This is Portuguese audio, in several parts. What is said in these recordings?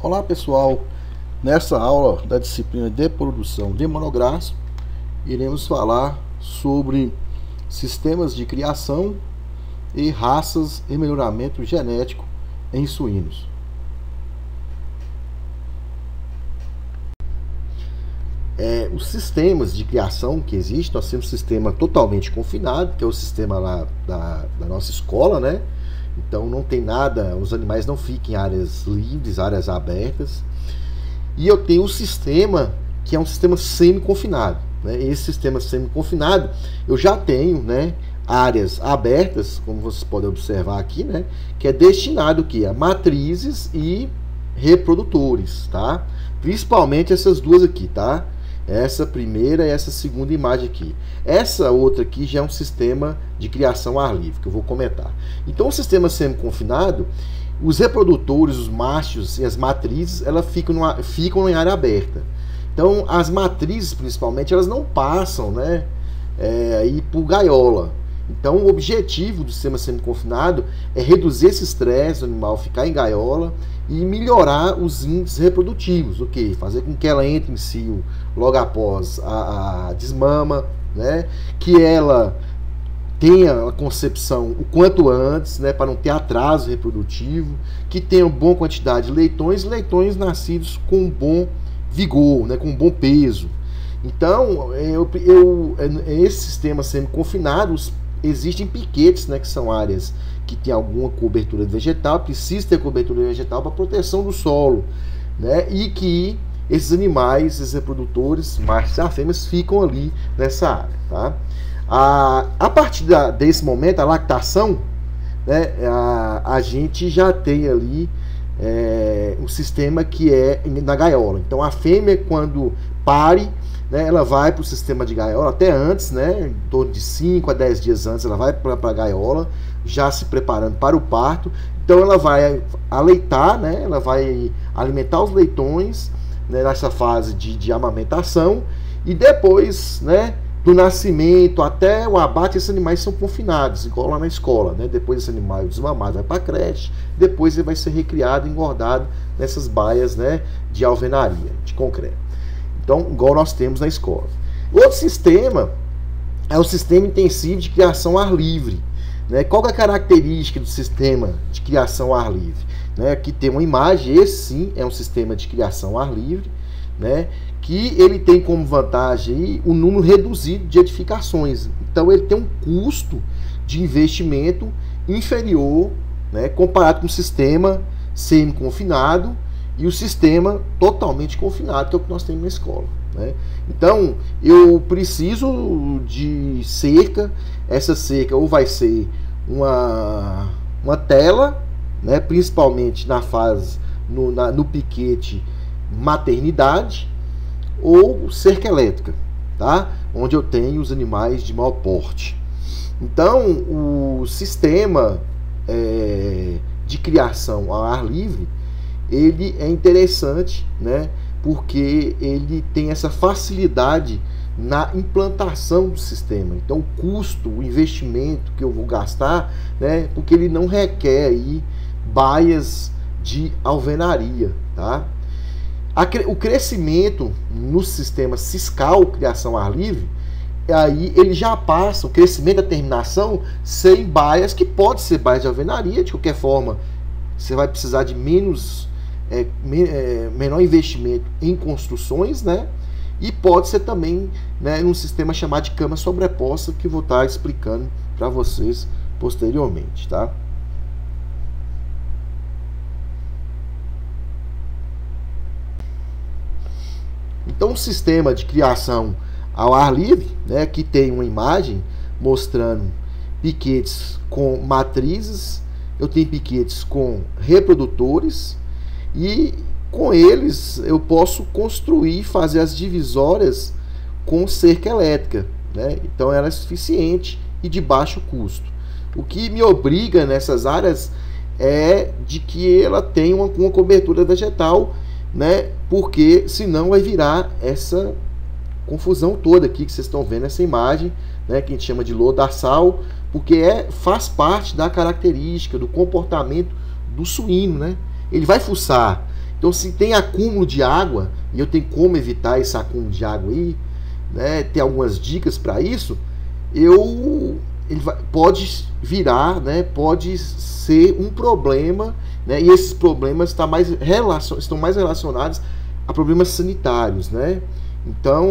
Olá pessoal, nessa aula da disciplina de produção de monográfico iremos falar sobre sistemas de criação e raças e melhoramento genético em suínos. Os sistemas de criação que existem, nós temos um sistema totalmente confinado, que é o sistema lá da nossa escola, né? Então não tem nada, os animais não ficam em áreas livres, áreas abertas. E eu tenho um sistema que é um sistema semi-confinado, né? Esse sistema semi-confinado, eu já tenho, né, áreas abertas, como vocês podem observar aqui, né, que é destinado aqui a matrizes e reprodutores, tá? Principalmente essas duas aqui, tá? Essa primeira e essa segunda imagem aqui. Essa outra aqui já é um sistema de criação ar livre, que eu vou comentar. Então, o sistema semi-confinado, os reprodutores, os machos e as matrizes, elas ficam em área aberta. Então, as matrizes, principalmente, elas não passam, né, aí por gaiola. Então, o objetivo do sistema semi-confinado é reduzir esse estresse do animal ficar em gaiola e melhorar os índices reprodutivos, o que? Fazer com que ela entre em cio logo após a desmama, né? Que ela tenha a concepção o quanto antes, né? Para não ter atraso reprodutivo, que tenha uma boa quantidade de leitões nascidos com bom vigor, né? Com bom peso. Então, esse sistema semi-confinado, existem piquetes, né, que são áreas que tem alguma cobertura vegetal, precisa ter cobertura vegetal para proteção do solo, né, e que esses animais, esses reprodutores, machos e fêmeas, ficam ali nessa área, tá? A partir desse momento, a lactação, né, a gente já tem ali um sistema que é na gaiola. Então, a fêmea, quando pare, né, ela vai para o sistema de gaiola, até antes, né, em torno de 5 a 10 dias antes, ela vai para a gaiola, já se preparando para o parto. Então ela vai aleitar, né, ela vai alimentar os leitões, né, nessa fase de amamentação, e depois, né, do nascimento até o abate, esses animais são confinados, igual lá na escola, né? Depois esse animal desmamado vai para a creche, depois ele vai ser recriado, engordado nessas baias, né, de alvenaria, de concreto. Então, igual nós temos na escola. Outro sistema é o sistema intensivo de criação ar livre, né? Qual que é a característica do sistema de criação ar livre? Né? Aqui tem uma imagem, esse sim é um sistema de criação ar livre, né? Que ele tem como vantagem aí o número reduzido de edificações. Então, ele tem um custo de investimento inferior, né, comparado com o sistema semi-confinado e o sistema totalmente confinado, que é o que nós temos na escola, né? Então, eu preciso de cerca. Essa cerca ou vai ser uma tela, né, principalmente na fase, no piquete maternidade, ou cerca elétrica, tá? Onde eu tenho os animais de maior porte. Então, o sistema de criação ao ar livre, ele é interessante, né, porque ele tem essa facilidade na implantação do sistema. Então, o custo, o investimento que eu vou gastar, né, porque ele não requer aí baias de alvenaria, tá? O crescimento no sistema ciscal, criação ar livre, aí ele já passa o crescimento da terminação sem baias, que pode ser baias de alvenaria. De qualquer forma, você vai precisar de menor investimento em construções, né? E pode ser também, né, num sistema chamado de cama sobreposta, que vou estar explicando para vocês posteriormente, tá? Então, o sistema de criação ao ar livre, né, que tem uma imagem mostrando piquetes com matrizes, eu tenho piquetes com reprodutores, e com eles eu posso construir, fazer as divisórias com cerca elétrica, né? Então ela é suficiente e de baixo custo. O que me obriga nessas áreas é de que ela tenha uma cobertura vegetal, né? Porque senão vai virar essa confusão toda aqui que vocês estão vendo nessa imagem, né? Que a gente chama de lodaçal, porque faz parte da característica do comportamento do suíno, né? Ele vai fuçar. Então, se tem acúmulo de água, e eu tenho como evitar esse acúmulo de água aí, né, tem algumas dicas para isso, pode virar, né, pode ser um problema, né, e esses problemas estão mais relacionados a problemas sanitários, né? Então,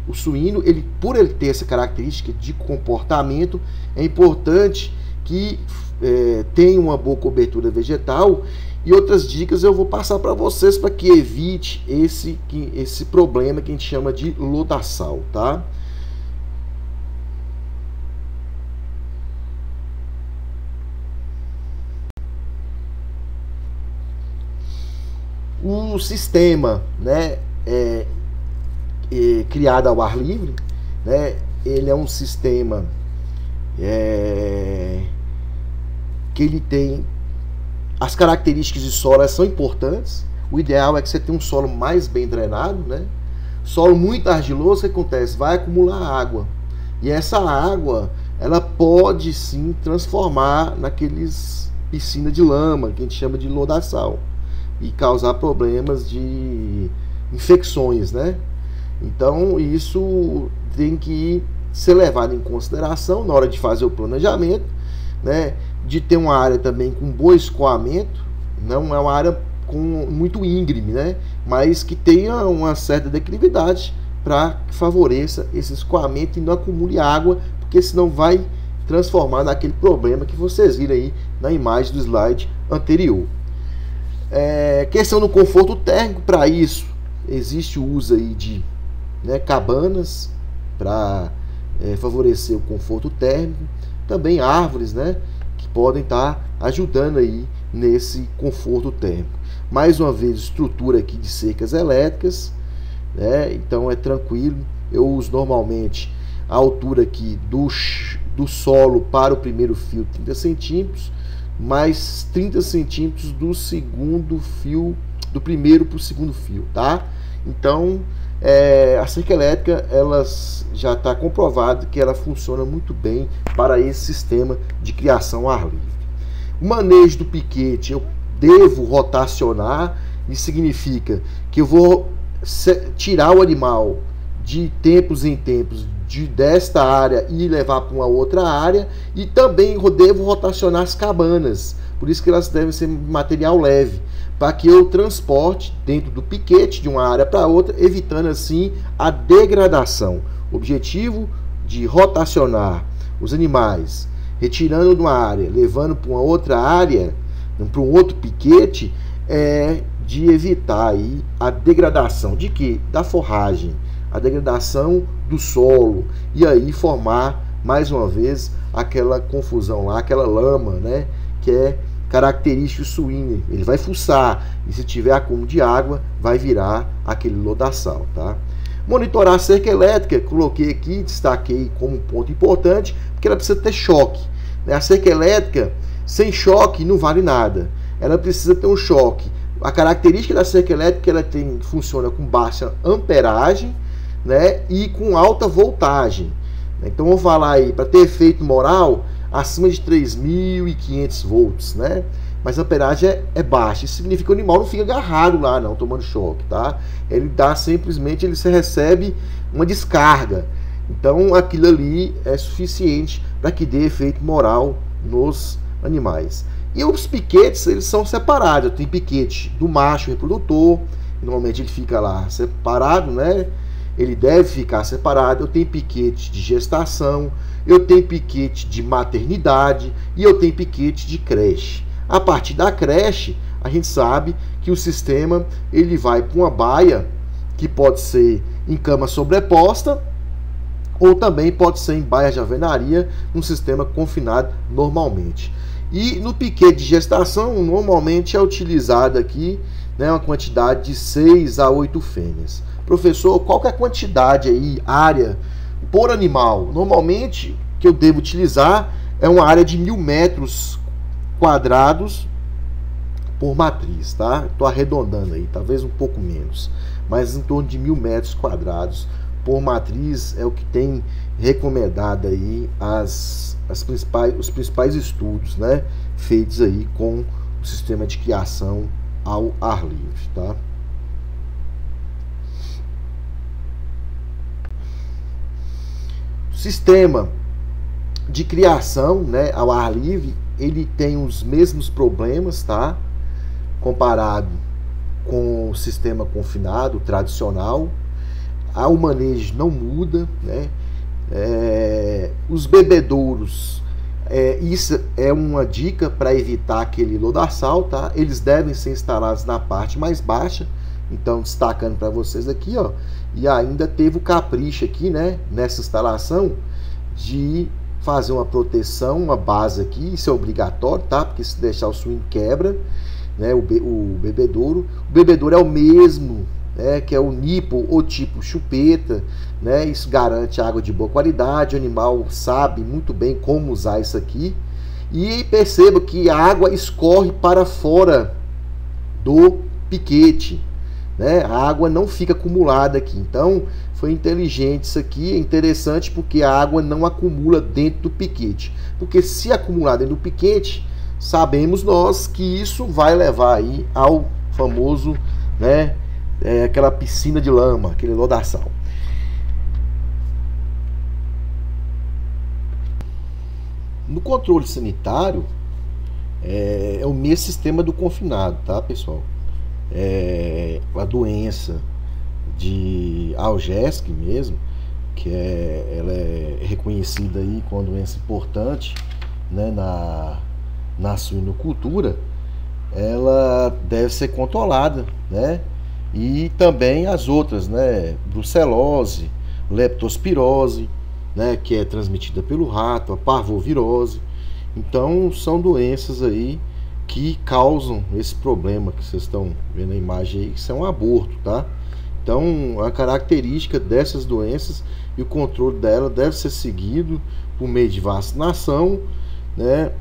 o suíno, por ele ter essa característica de comportamento, é importante que tenha uma boa cobertura vegetal. E outras dicas eu vou passar para vocês para que evite esse problema que a gente chama de lodaçal, tá? O sistema, né, criado ao ar livre, né, ele é um sistema que ele tem as características de solo são importantes. O ideal é que você tenha um solo mais bem drenado, né? Solo muito argiloso, o que acontece? Vai acumular água. E essa água, ela pode sim transformar naqueles piscina de lama, que a gente chama de lodaçal, e causar problemas de infecções, né? Então isso tem que ser levado em consideração na hora de fazer o planejamento, né? De ter uma área também com bom escoamento, não é uma área com muito íngreme, né? Mas que tenha uma certa declividade para que favoreça esse escoamento e não acumule água, porque senão vai transformar naquele problema que vocês viram aí na imagem do slide anterior. Questão do conforto térmico, para isso existe o uso aí de, né, cabanas para favorecer o conforto térmico, também árvores, né, que podem estar ajudando aí nesse conforto térmico. Mais uma vez, estrutura aqui de cercas elétricas, né, então é tranquilo. Eu uso normalmente a altura aqui do solo para o primeiro fio 30 centímetros, mais 30 centímetros do segundo fio, do primeiro para o segundo fio, tá? Então, a cerca elétrica, ela já está comprovado que ela funciona muito bem para esse sistema de criação ao ar livre. O manejo do piquete, eu devo rotacionar, isso significa que eu vou tirar o animal de tempos em tempos desta área e levar para uma outra área, e também devo rotacionar as cabanas, por isso que elas devem ser material leve, para que eu transporte dentro do piquete de uma área para outra, evitando assim a degradação. O objetivo de rotacionar os animais, retirando de uma área, levando para uma outra área, para um outro piquete, é de evitar aí a degradação de quê? Da forragem, a degradação do solo, e aí formar mais uma vez aquela confusão lá, aquela lama, né, que é característico suíno. Ele vai fuçar, e se tiver acúmulo de água, vai virar aquele lodaçal, tá? Monitorar a cerca elétrica, coloquei aqui, destaquei como ponto importante, porque ela precisa ter choque, né? A cerca elétrica sem choque não vale nada, ela precisa ter um choque. A característica da cerca elétrica, ela funciona com baixa amperagem, né, e com alta voltagem. Então vou falar aí, para ter efeito moral, acima de 3.500 volts, né? Mas a amperagem é baixa. Isso significa que o animal não fica agarrado lá, não, tomando choque, tá? Ele dá simplesmente, ele recebe uma descarga. Então aquilo ali é suficiente para que dê efeito moral nos animais. E os piquetes, eles são separados. Eu tenho piquete do macho reprodutor, normalmente ele fica lá separado, né? Ele deve ficar separado. Eu tenho piquete de gestação, eu tenho piquete de maternidade e eu tenho piquete de creche. A partir da creche, a gente sabe que o sistema ele vai para uma baia, que pode ser em cama sobreposta, ou também pode ser em baia de alvenaria, num sistema confinado normalmente. E no piquete de gestação, normalmente é utilizado aqui, né, uma quantidade de 6 a 8 fêmeas. Professor, qual que é a quantidade aí, área por animal? Normalmente, que eu devo utilizar é uma área de 1.000 metros quadrados por matriz, tá? Estou arredondando aí, talvez um pouco menos, mas em torno de 1.000 metros quadrados por matriz é o que tem recomendado aí os principais estudos, né, feitos aí com o sistema de criação ao ar livre, tá? O sistema de criação, né, ao ar livre, ele tem os mesmos problemas, tá? Comparado com o sistema confinado tradicional, o manejo não muda, né? Os bebedouros, isso é uma dica para evitar aquele lodaçal, tá? Eles devem ser instalados na parte mais baixa, então destacando para vocês aqui, ó. E ainda teve o capricho aqui, né, nessa instalação, de fazer uma proteção, uma base aqui, isso é obrigatório, tá? Porque se deixar o suíno quebra, né? O bebedouro. O bebedouro é o mesmo, né, que é o nipo ou tipo chupeta, né? Isso garante água de boa qualidade. O animal sabe muito bem como usar isso aqui. E perceba que a água escorre para fora do piquete, né? A água não fica acumulada aqui. Então foi inteligente isso aqui, é interessante porque a água não acumula dentro do piquete. Porque se acumular dentro do piquete, sabemos nós que isso vai levar aí ao famoso, né, aquela piscina de lama, aquele lodaçal. No controle sanitário, é o mesmo sistema do confinado, tá, pessoal? A doença de Algesque mesmo, que ela é reconhecida aí como uma doença importante, né, na suinocultura, ela deve ser controlada, né? E também as outras, né? Brucelose, leptospirose, né? Que é transmitida pelo rato, a parvovirose. Então são doenças aí que causam esse problema que vocês estão vendo na imagem aí, que são aborto, tá? Então a característica dessas doenças e o controle dela deve ser seguido por meio de vacinação, né?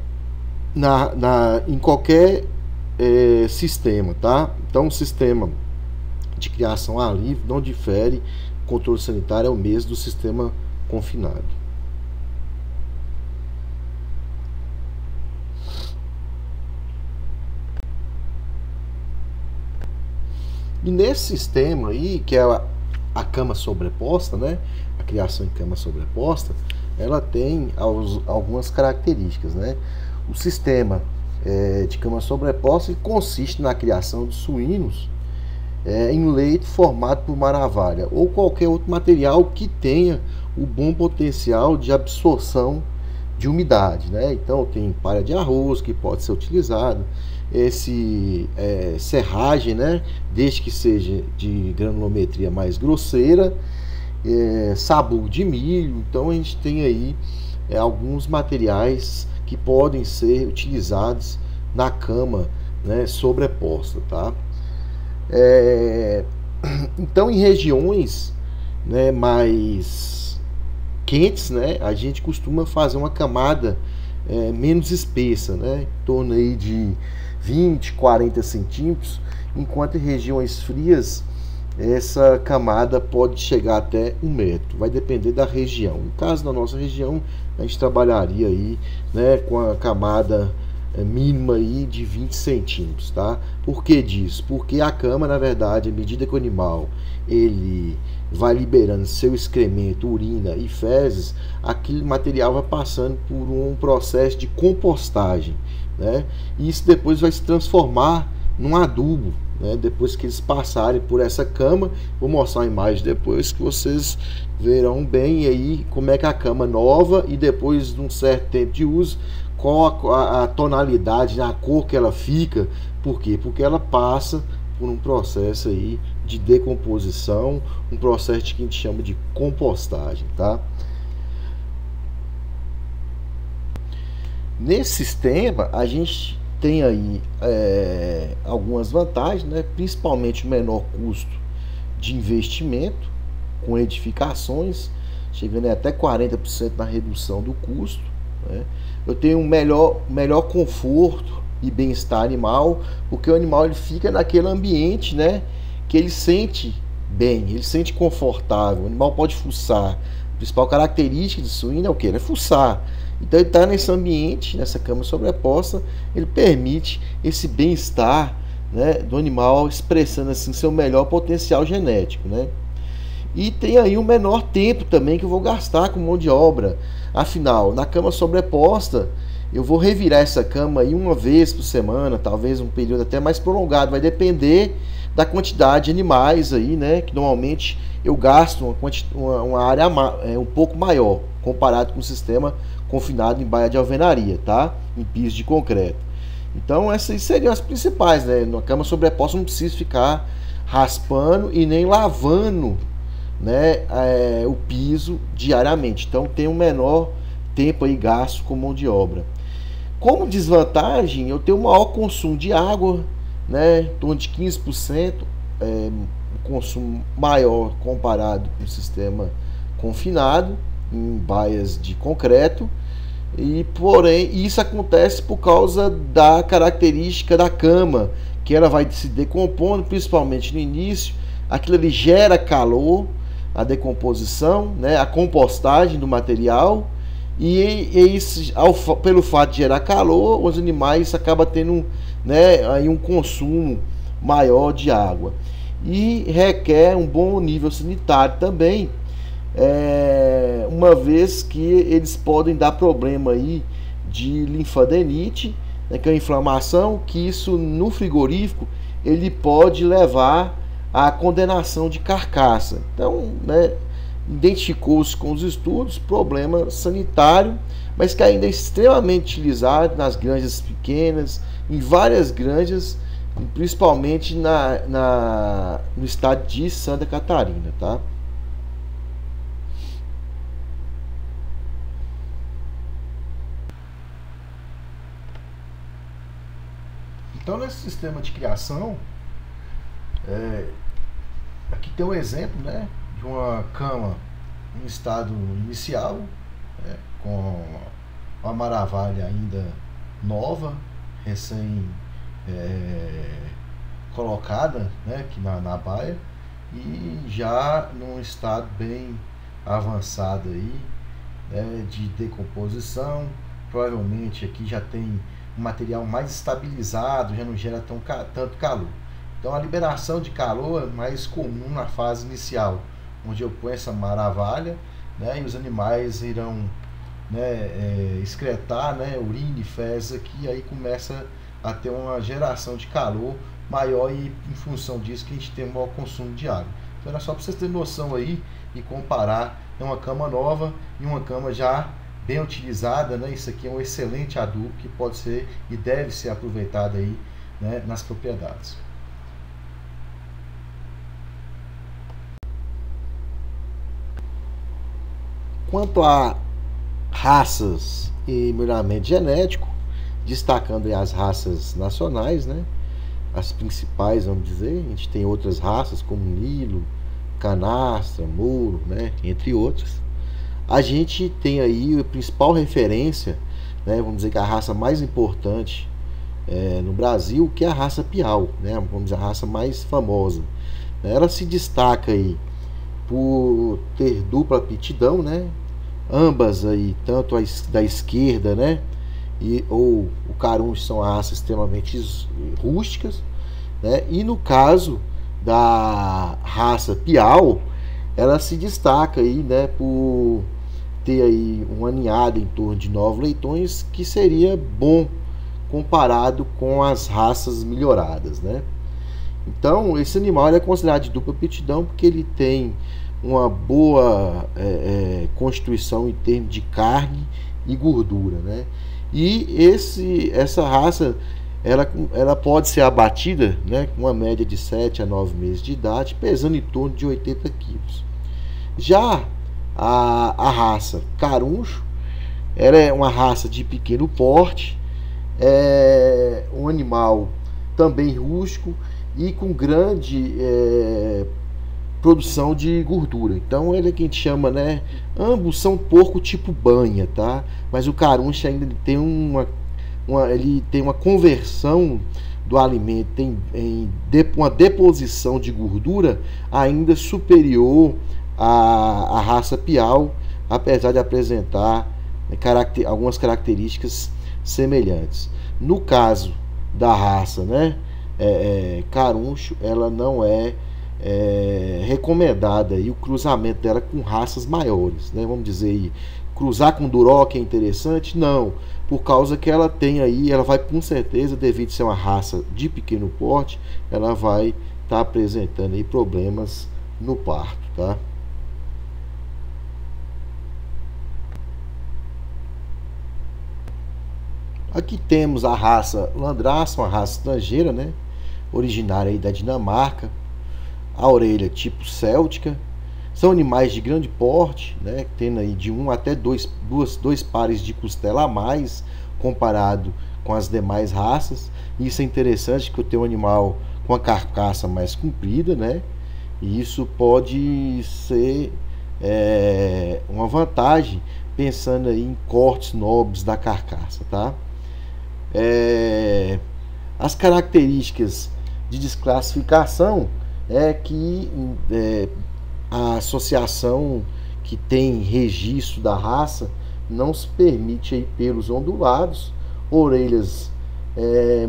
Em qualquer sistema, tá? Então o sistema de criação a ar livre não difere, o controle sanitário é o mesmo do sistema confinado. E nesse sistema aí, que é a cama sobreposta, né? A criação em cama sobreposta, ela tem algumas características, né? O sistema de cama sobreposta consiste na criação de suínos em leito formado por maravalha ou qualquer outro material que tenha o bom potencial de absorção de umidade, né? Então tem palha de arroz que pode ser utilizado, serragem, né? Desde que seja de granulometria mais grosseira, sabugo de milho. Então a gente tem aí alguns materiais que podem ser utilizados na cama, né, sobreposta, tá? Então em regiões, né, mais quentes, né, a gente costuma fazer uma camada menos espessa, né, em torno aí de 20, 40 centímetros, enquanto em regiões frias essa camada pode chegar até 1 metro, vai depender da região. No caso da nossa região, a gente trabalharia aí, né, com a camada mínima aí de 20 centímetros, tá? Por que disso? Porque a cama, na verdade, à medida que o animal ele vai liberando seu excremento, urina e fezes, aquele material vai passando por um processo de compostagem, né? E isso depois vai se transformar num adubo, né? Depois que eles passarem por essa cama, vou mostrar a imagem depois que vocês verão bem aí como é que a cama nova e depois de um certo tempo de uso, qual a tonalidade, a cor que ela fica. Por quê? Porque ela passa por um processo aí de decomposição, um processo que a gente chama de compostagem, tá? Nesse sistema a gente tem aí algumas vantagens, né? Principalmente o menor custo de investimento com edificações, chegando até 40% na redução do custo, né? Eu tenho um melhor conforto e bem-estar animal, porque o animal ele fica naquele ambiente, né, que ele sente bem, ele sente confortável. O animal pode fuçar. A principal característica de suíno é o que? Ele é fuçar. Então ele está nesse ambiente, nessa cama sobreposta, ele permite esse bem-estar, né, do animal expressando assim seu melhor potencial genético, né? E tem aí um menor tempo também que eu vou gastar com mão de obra. Afinal, na cama sobreposta, eu vou revirar essa cama aí uma vez por semana, talvez um período até mais prolongado, vai depender da quantidade de animais aí, né? Que normalmente eu gasto uma área um pouco maior, comparado com o sistema confinado em baia de alvenaria, tá? Em piso de concreto. Então essas seriam as principais, né? Na cama sobreposta não preciso ficar raspando e nem lavando, né, o piso diariamente. Então tem um menor tempo aí gasto com mão de obra. Como desvantagem, eu tenho um maior consumo de água, né, em torno de 15%, um consumo maior comparado com o sistema confinado em baias de concreto. E porém isso acontece por causa da característica da cama, que ela vai se decompondo, principalmente no início. Aquilo ali gera calor, a decomposição, né, a compostagem do material, e isso, pelo fato de gerar calor, os animais acabam tendo, né, aí um consumo maior de água, e requer um bom nível sanitário também, uma vez que eles podem dar problema aí de linfadenite, né, que é uma inflamação, que isso no frigorífico ele pode levar à condenação de carcaça. Então, né, identificou-se com os estudos problema sanitário, mas que ainda é extremamente utilizado nas granjas pequenas, em várias granjas, principalmente no estado de Santa Catarina, tá? Então, nesse sistema de criação, aqui tem um exemplo, né, de uma cama em estado inicial, com uma maravilha ainda nova, recém colocada, né, aqui na baia, e já num estado bem avançado aí, né, de decomposição. Provavelmente aqui já tem um material mais estabilizado, já não gera tanto calor. Então a liberação de calor é mais comum na fase inicial, onde eu ponho essa maravilha, né, e os animais irão, né, excretar, né, urina e fezes aqui, e aí começa a ter uma geração de calor maior, e em função disso que a gente tem um maior consumo de água. Então era só para vocês terem noção aí e comparar uma cama nova e uma cama já bem utilizada, né? Isso aqui é um excelente adubo que pode ser e deve ser aproveitado aí, né, nas propriedades. Quanto a raças e melhoramento genético, destacando aí as raças nacionais, né, as principais, vamos dizer, a gente tem outras raças como Nilo, Canastra, Mouro, né, entre outras. A gente tem aí a principal referência, né, vamos dizer que a raça mais importante no Brasil, que é a raça Piau, né, vamos dizer a raça mais famosa. Ela se destaca aí por ter dupla aptidão, né, ambas aí, tanto da esquerda, né, ou o caruncho, são raças extremamente rústicas, né, e no caso da raça Piau, ela se destaca aí, né, por ter aí uma ninhada em torno de 9 leitões, que seria bom comparado com as raças melhoradas, né? Então esse animal é considerado de dupla aptidão porque ele tem uma boa constituição em termos de carne e gordura, né? E essa raça ela pode ser abatida, né, com uma média de 7 a 9 meses de idade, pesando em torno de 80 quilos. Já a raça Caruncho, ela é uma raça de pequeno porte, é um animal também rústico e com grande produção de gordura. Então ele é que a gente chama, né, ambos são porco tipo banha, tá? Mas o Caruncho ainda tem ele tem uma conversão do alimento, tem uma deposição de gordura ainda superior à raça Piau, apesar de apresentar algumas características semelhantes. No caso da raça, né, caruncho, ela não é, recomendada aí o cruzamento dela com raças maiores, né? Vamos dizer aí, cruzar com Duroc é interessante? Não, por causa que ela tem aí, ela vai com certeza, devido a ser uma raça de pequeno porte, ela vai estar apresentando aí problemas no parto, tá? Aqui temos a raça Landraça, uma raça estrangeira, né? Originária aí da Dinamarca, a orelha tipo céltica. São animais de grande porte, né? Tendo aí de um até dois pares de costela a mais comparado com as demais raças. Isso é interessante, que eu tenho um animal com a carcaça mais comprida, né? E isso pode ser uma vantagem, pensando aí em cortes nobres da carcaça, tá? As características de desclassificação é que a associação que tem registro da raça não se permite aí pelos ondulados, orelhas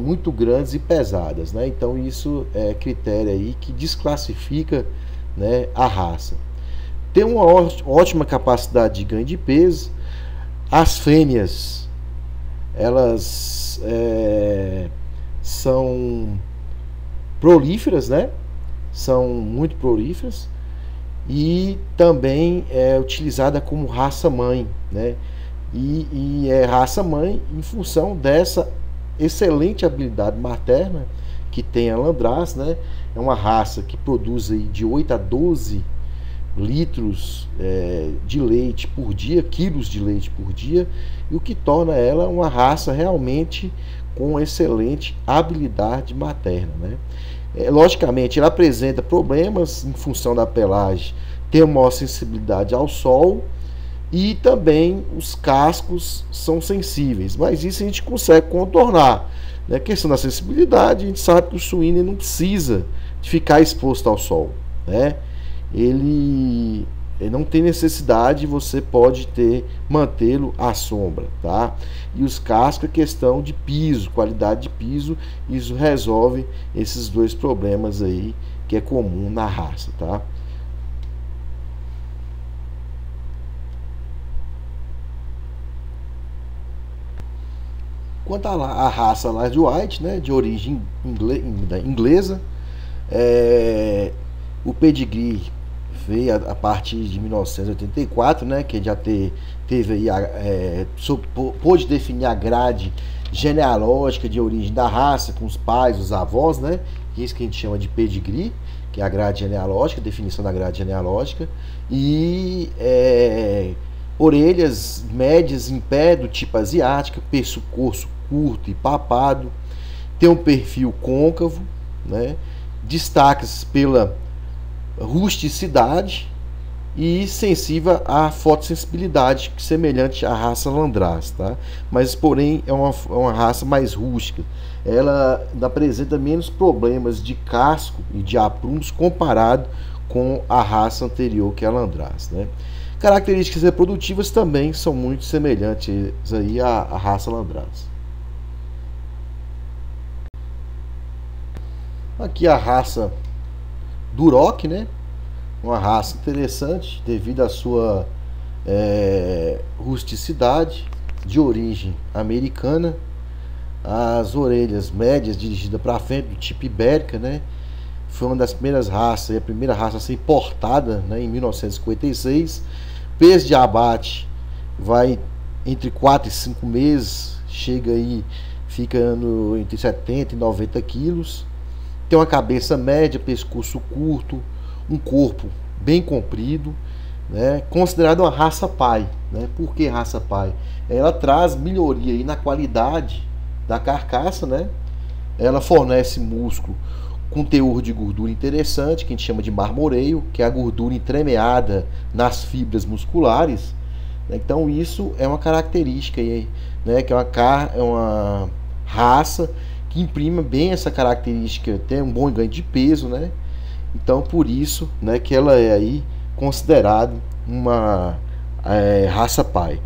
muito grandes e pesadas, né? Então isso é critério aí que desclassifica, né, a raça. Tem uma ótima capacidade de ganho de peso. As fêmeas, elas são prolíferas, né? São muito prolíferas, e também é utilizada como raça mãe, né? E é raça mãe em função dessa excelente habilidade materna que tem a Landrace, né? É uma raça que produz aí de 8 a 12 litros de leite por dia, quilos de leite por dia, e o que torna ela uma raça realmente com excelente habilidade materna, né? Logicamente, ela apresenta problemas em função da pelagem, ter uma maior sensibilidade ao sol, e também os cascos são sensíveis, mas isso a gente consegue contornar, né? A questão da sensibilidade, a gente sabe que o suíno não precisa de ficar exposto ao sol, né? Ele não tem necessidade, você pode mantê-lo à sombra, tá? E os cascos é questão de piso, qualidade de piso, isso resolve esses dois problemas aí que é comum na raça, tá? Quanto à raça Lard White, né, de origem inglesa, o pedigree veio a partir de 1984, né, que já teve aí pôde definir a grade genealógica de origem da raça com os pais, os avós, né, isso que a gente chama de pedigree, que é a grade genealógica, a definição da grade genealógica, e orelhas médias em pé do tipo asiática, pescoço curto e papado, tem um perfil côncavo, né, destaques pela rusticidade e sensível à fotossensibilidade, semelhante à raça Landrace, tá? Mas porém é uma raça mais rústica. Ela apresenta menos problemas de casco e de aprumos comparado com a raça anterior, que é a Landrace, né? Características reprodutivas também são muito semelhantes aí à raça Landrace. Aqui a raça Duroc, né? Uma raça interessante devido à sua rusticidade, de origem americana, as orelhas médias dirigidas para frente, do tipo ibérica, né? Foi uma das primeiras raças, a primeira raça a ser importada, né, em 1956. Peso de abate vai entre 4 e 5 meses, chega aí, fica entre 70 e 90 quilos. Tem uma cabeça média, pescoço curto, um corpo bem comprido, né? Considerada uma raça pai, né? Por que raça pai? Ela traz melhoria aí na qualidade da carcaça, né? Ela fornece músculo com teor de gordura interessante, que a gente chama de marmoreio, que é a gordura entremeada nas fibras musculares. Então isso é uma característica aí, né? Que é uma raça que imprime bem essa característica, tem um bom ganho de peso, né? Então por isso, né, que ela é aí considerada uma raça pai.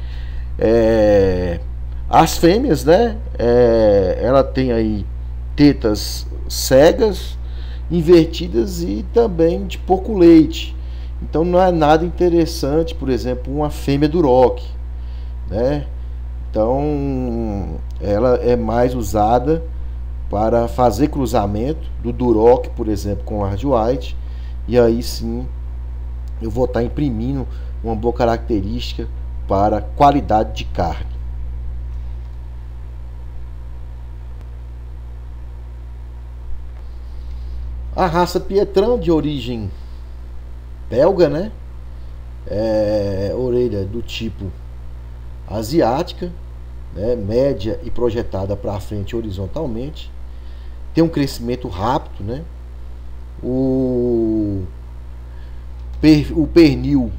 As fêmeas, né, ela tem aí tetas cegas, invertidas e também de pouco leite. Então não é nada interessante, por exemplo, uma fêmea Duroc, né? Então ela é mais usada para fazer cruzamento do Duroc, por exemplo, com Large White, e aí sim eu vou estar imprimindo uma boa característica para qualidade de carne. A raça Pietran, de origem belga, né? Orelha do tipo asiática, né? Média e projetada para frente horizontalmente. Tem um crescimento rápido, né? O pernil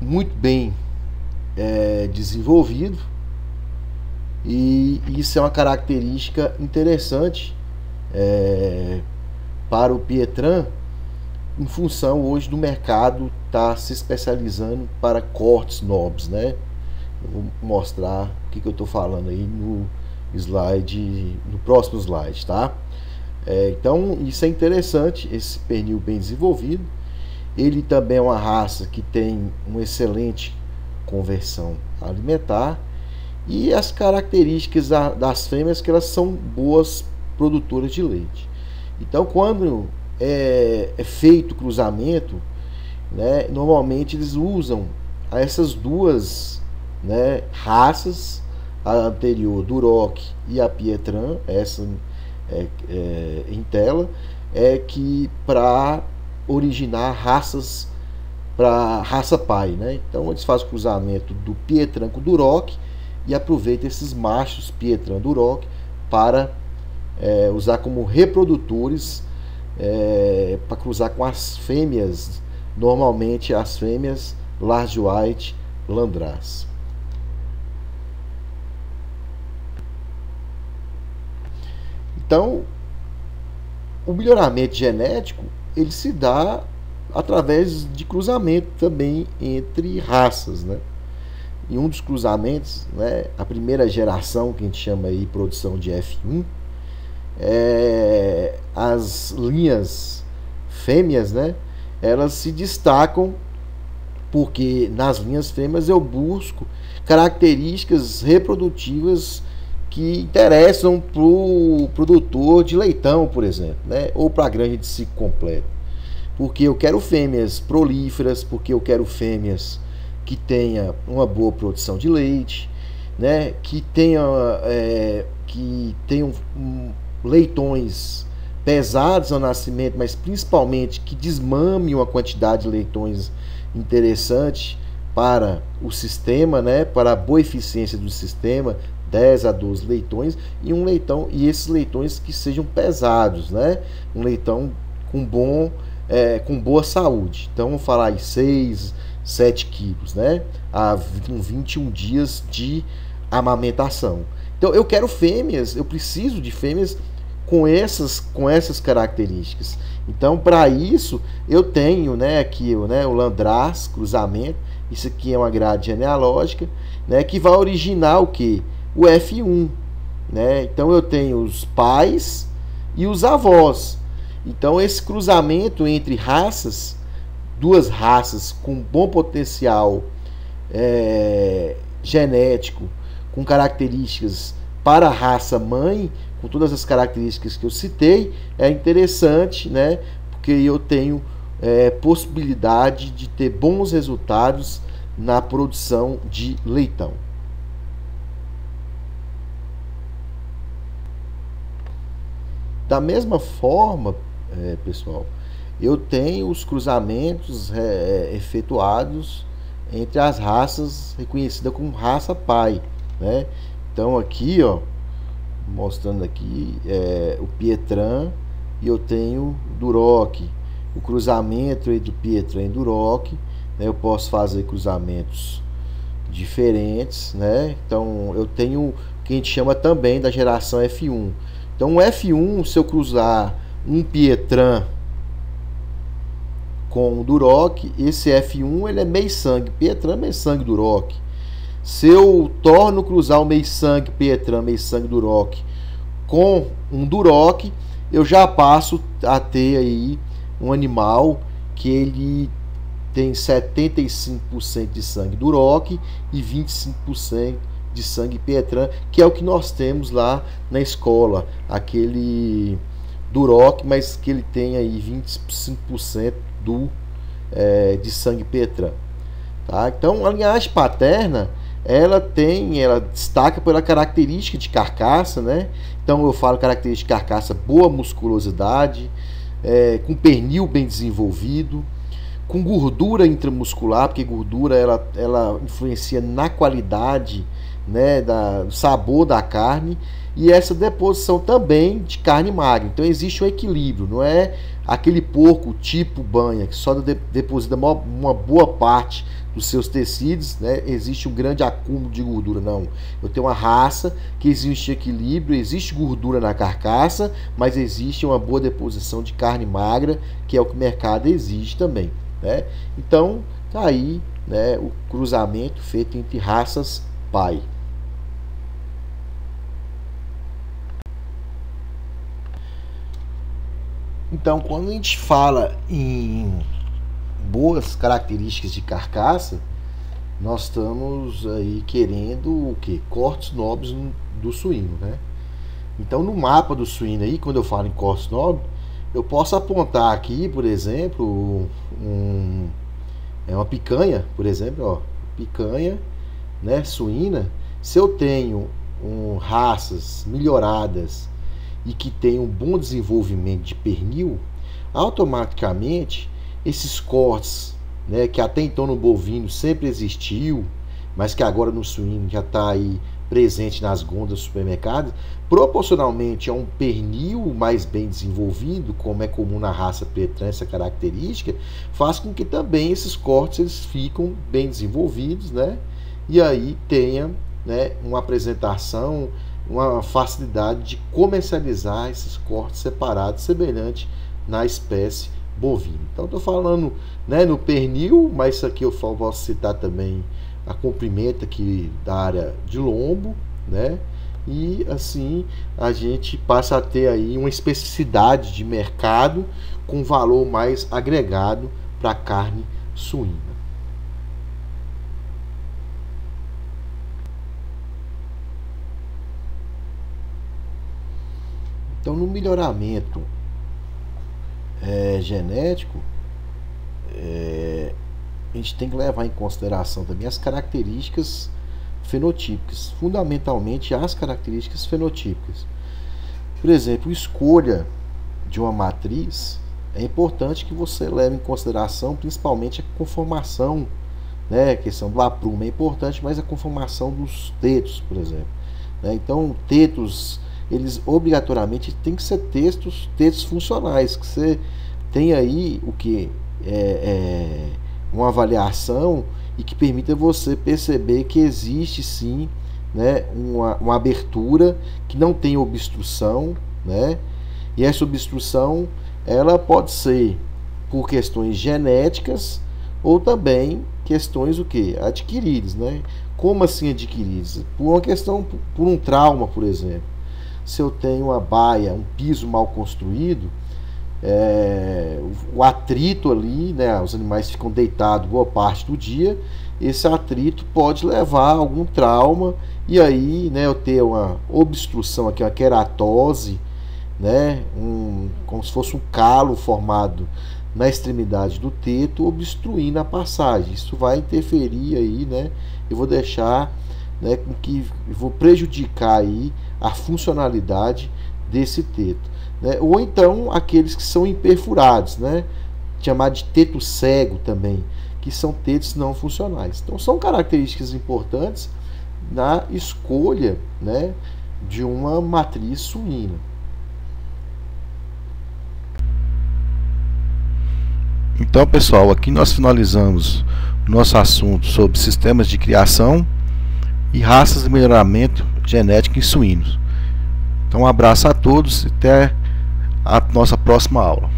muito bem desenvolvido, e isso é uma característica interessante para o Pietran, em função hoje do mercado estar se especializando para cortes nobres, né? Eu vou mostrar o que eu estou falando aí no próximo slide, tá? Então isso é interessante, esse pernil bem desenvolvido. Ele também é uma raça que tem uma excelente conversão alimentar, e as características das fêmeas, que elas são boas produtoras de leite. Então quando é feito cruzamento, né, normalmente eles usam essas duas, né, raças, a anterior Duroc e a Pietran, essa em tela, que para originar raças para raça pai, né? Então eles fazem o cruzamento do Pietran com Duroc e aproveitam esses machos Pietran Duroc para usar como reprodutores, para cruzar com as fêmeas, normalmente as fêmeas Large White Landrace. Então, o melhoramento genético ele se dá através de cruzamento também entre raças, né? E um dos cruzamentos, né, a primeira geração que a gente chama aí produção de F1, as linhas fêmeas, né, elas se destacam porque nas linhas fêmeas eu busco características reprodutivas que interessam para o produtor de leitão, por exemplo, né, ou para a granja de ciclo completo. Porque eu quero fêmeas prolíferas, porque eu quero fêmeas que tenha uma boa produção de leite, né, que tenham leitões pesados ao nascimento, mas principalmente que desmame uma quantidade de leitões interessante para o sistema, né, para a boa eficiência do sistema, 10 a 12 leitões, e esses leitões que sejam pesados, né, um leitão com boa saúde. Então vamos falar em 6, 7 quilos, né, com 21 dias de amamentação. Então eu quero fêmeas, eu preciso de fêmeas com essas características. Então para isso eu tenho, né, aqui, né, o Landrace cruzamento. Isso aqui é uma grade genealógica, né, que vai originar o que? O F1, né? Então eu tenho os pais e os avós. Então esse cruzamento entre raças, duas raças com bom potencial genético, com características para a raça mãe, com todas as características que eu citei, é interessante, né? Porque eu tenho possibilidade de ter bons resultados na produção de leitão. Da mesma forma, pessoal, eu tenho os cruzamentos efetuados entre as raças reconhecidas como raça pai, né? Então aqui, ó, mostrando aqui o Pietran, e eu tenho Duroc, o cruzamento entre o Pietran e Duroc, né? Eu posso fazer cruzamentos diferentes, né? Então eu tenho o que a gente chama também da geração F1. Então o F1, se eu cruzar um Pietran com o Duroc, esse F1 ele é meio sangue Pietran, meio sangue Duroc. Se eu torno cruzar o meio sangue Pietran, meio sangue Duroc com um duroc, eu já passo a ter aí um animal que ele tem 75% de sangue duroc e 25% de sangue Pietran, que é o que nós temos lá na escola, aquele duroc, mas que ele tem aí 25% de sangue Pietran. Tá? Então a linhagem paterna ela destaca pela característica de carcaça, né? Então eu falo característica de carcaça, boa musculosidade, com pernil bem desenvolvido, com gordura intramuscular, porque gordura ela influencia na qualidade, né, do sabor da carne, e essa deposição também de carne magra. Então existe um equilíbrio, não é aquele porco tipo banha que só deposita uma boa parte dos seus tecidos, né? Existe um grande acúmulo de gordura. Não, eu tenho uma raça que existe equilíbrio, existe gordura na carcaça, mas existe uma boa deposição de carne magra, que é o que o mercado exige também, né? Então tá aí, né, o cruzamento feito entre raças pai. Então, quando a gente fala em boas características de carcaça, nós estamos aí querendo o que? Cortes nobres do suíno, né? Então, no mapa do suíno aí, quando eu falo em cortes nobres, eu posso apontar aqui, por exemplo, uma picanha, por exemplo, ó, picanha, né, suína. Se eu tenho raças melhoradas e que tem um bom desenvolvimento de pernil, automaticamente esses cortes, né, que até então no bovino sempre existiu, mas que agora no suíno já está aí presente nas gôndolas dos supermercados, proporcionalmente a um pernil mais bem desenvolvido, como é comum na raça Pietran, essa característica, faz com que também esses cortes eles ficam bem desenvolvidos, né, e aí tenha, né, uma apresentação, uma facilidade de comercializar esses cortes separados, semelhante na espécie bovina. Então estou falando, né, no pernil, mas isso aqui eu posso citar também a comprimenta aqui da área de lombo, né? E assim a gente passa a ter aí uma especificidade de mercado com valor mais agregado para a carne suína. Então, no melhoramento genético, a gente tem que levar em consideração também as características fenotípicas, fundamentalmente as características fenotípicas. Por exemplo, escolha de uma matriz, é importante que você leve em consideração principalmente a conformação, né, a questão do aprumo é importante, mas a conformação dos tetos, por exemplo, né? Então, tetos, eles obrigatoriamente tem que ser tetos funcionais, que você tem aí o que uma avaliação e que permita você perceber que existe sim, né, uma abertura que não tem obstrução, né? E essa obstrução ela pode ser por questões genéticas ou também questões o que? Adquiridas, né? Como assim adquiridas? Por uma questão, por um trauma, por exemplo. Se eu tenho uma baia, um piso mal construído, o atrito ali, né, os animais ficam deitados boa parte do dia, esse atrito pode levar a algum trauma, e aí, né, eu ter uma obstrução aqui, uma queratose, né, como se fosse um calo formado na extremidade do teto, obstruindo a passagem. Isso vai interferir aí, né, eu vou deixar, né, com que eu vou prejudicar aí a funcionalidade desse teto, né? Ou então aqueles que são imperfurados, né, chamado de teto cego também, que são tetos não funcionais. Então são características importantes na escolha, né, de uma matriz suína. Então, pessoal, aqui nós finalizamos o nosso assunto sobre sistemas de criação e raças de melhoramento genético em suínos. Então, um abraço a todos e até a nossa próxima aula.